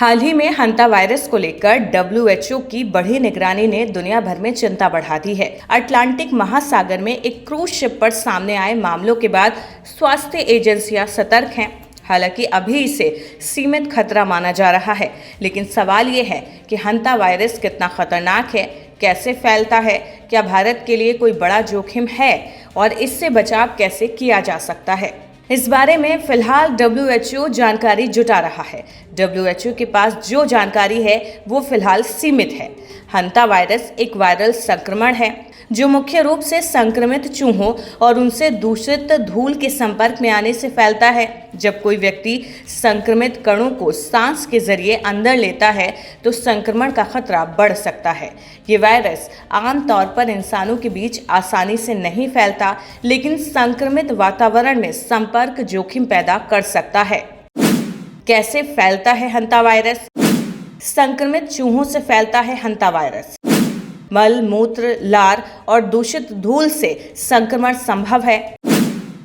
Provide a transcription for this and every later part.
हाल ही में हंता वायरस को लेकर डब्ल्यूएचओ की बढ़ी निगरानी ने दुनिया भर में चिंता बढ़ा दी है। अटलांटिक महासागर में एक क्रूज शिप पर सामने आए मामलों के बाद स्वास्थ्य एजेंसियां सतर्क हैं। हालांकि अभी इसे सीमित खतरा माना जा रहा है, लेकिन सवाल ये है कि हंता वायरस कितना खतरनाक है, कैसे फैलता है, क्या भारत के लिए कोई बड़ा जोखिम है और इससे बचाव कैसे किया जा सकता है। इस बारे में फिलहाल डब्ल्यूएचओ जानकारी जुटा रहा है। डब्ल्यूएचओ के पास जो जानकारी है वो फिलहाल सीमित है। हंता वायरस एक वायरल संक्रमण है जो मुख्य रूप से संक्रमित चूहों और उनसे दूषित धूल के संपर्क में आने से फैलता है। जब कोई व्यक्ति संक्रमित कणों को सांस के जरिए अंदर लेता है तो संक्रमण का खतरा बढ़ सकता है। ये वायरस आमतौर पर इंसानों के बीच आसानी से नहीं फैलता, लेकिन संक्रमित वातावरण में संपर्क जोखिम पैदा कर सकता है। कैसे फैलता है हंता वायरस? संक्रमित चूहों से फैलता है हंता वायरस। मल, मूत्र, लार और दूषित धूल से संक्रमण संभव है।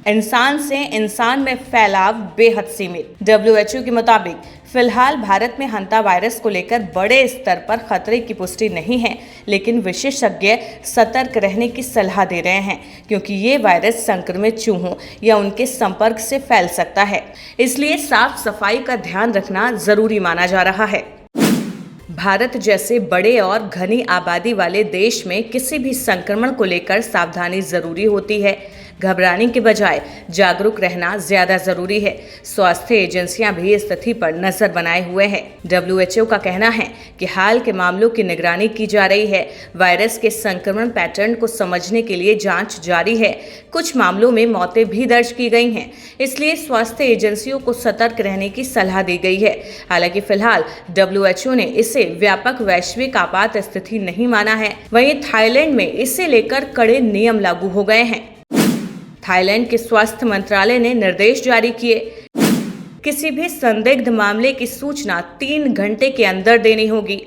इंसान से इंसान में फैलाव बेहद सीमित। डब्ल्यूएचओ के मुताबिक फिलहाल भारत में हंता वायरस को लेकर बड़े स्तर पर खतरे की पुष्टि नहीं है, लेकिन विशेषज्ञ सतर्क रहने की सलाह दे रहे हैं क्योंकि ये वायरस संक्रमित चूहों या उनके संपर्क से फैल सकता है। इसलिए साफ सफाई का ध्यान रखना जरूरी माना जा रहा है। भारत जैसे बड़े और घनी आबादी वाले देश में किसी भी संक्रमण को लेकर सावधानी जरूरी होती है। घबराने के बजाय जागरूक रहना ज्यादा जरूरी है। स्वास्थ्य एजेंसियां भी इस स्थिति पर नजर बनाए हुए हैं। डब्ल्यूएचओ का कहना है कि हाल के मामलों की निगरानी की जा रही है। वायरस के संक्रमण पैटर्न को समझने के लिए जांच जारी है। कुछ मामलों में मौतें भी दर्ज की गई हैं, इसलिए स्वास्थ्य एजेंसियों को सतर्क रहने की सलाह दी गई है। हालांकि फिलहाल डब्ल्यूएचओ ने इसे व्यापक वैश्विक आपात स्थिति नहीं माना है। वहीं थाईलैंड में इसे लेकर कड़े नियम लागू हो गए हैं। थाईलैंड के स्वास्थ्य मंत्रालय ने निर्देश जारी किए। किसी भी संदिग्ध मामले की सूचना 3 घंटे के अंदर देनी होगी।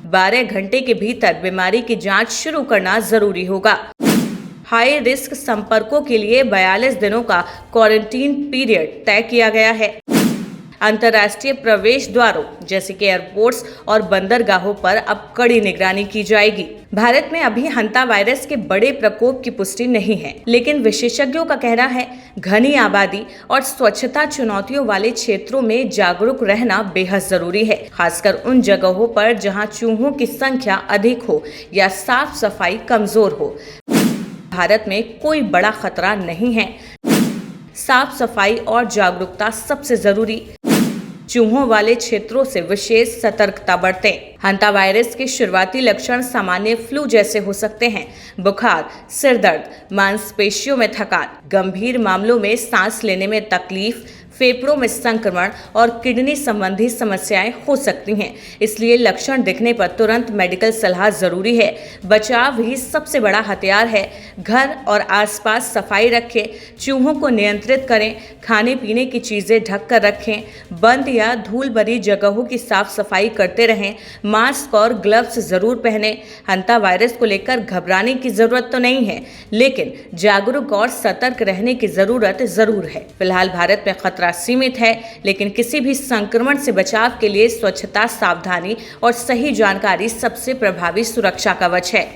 12 घंटे के भीतर बीमारी की जांच शुरू करना जरूरी होगा। हाई रिस्क संपर्कों के लिए 42 दिनों का क्वारंटीन पीरियड तय किया गया है। अंतर्राष्ट्रीय प्रवेश द्वारों जैसे कि एयरपोर्ट्स और बंदरगाहों पर अब कड़ी निगरानी की जाएगी। भारत में अभी हंता वायरस के बड़े प्रकोप की पुष्टि नहीं है, लेकिन विशेषज्ञों का कहना है घनी आबादी और स्वच्छता चुनौतियों वाले क्षेत्रों में जागरूक रहना बेहद जरूरी है, खासकर उन जगहों पर जहां चूहों की संख्या अधिक हो या साफ सफाई कमजोर हो। भारत में कोई बड़ा खतरा नहीं है। साफ सफाई और जागरूकता सबसे जरूरी। चूहों वाले क्षेत्रों से विशेष सतर्कता बरतें। हंता वायरस के शुरुआती लक्षण सामान्य फ्लू जैसे हो सकते हैं। बुखार, सिर दर्द, मांसपेशियों में थकान, गंभीर मामलों में सांस लेने में तकलीफ, फेफड़ों में संक्रमण और किडनी संबंधी समस्याएं हो सकती हैं। इसलिए लक्षण दिखने पर तुरंत मेडिकल सलाह जरूरी है। बचाव ही सबसे बड़ा हथियार है। घर और आसपास सफाई रखें, चूहों को नियंत्रित करें, खाने पीने की चीजें ढक कर रखें, बंद या धूल भरी जगहों की साफ सफाई करते रहें, मास्क और ग्लव्स जरूर पहनें। हंता वायरस को लेकर घबराने की जरूरत तो नहीं है, लेकिन जागरूक और सतर्क रहने की जरूरत जरूर है। फिलहाल भारत में खतरा सीमित है, लेकिन किसी भी संक्रमण से बचाव के लिए स्वच्छता, सावधानी और सही जानकारी सबसे प्रभावी सुरक्षा कवच है।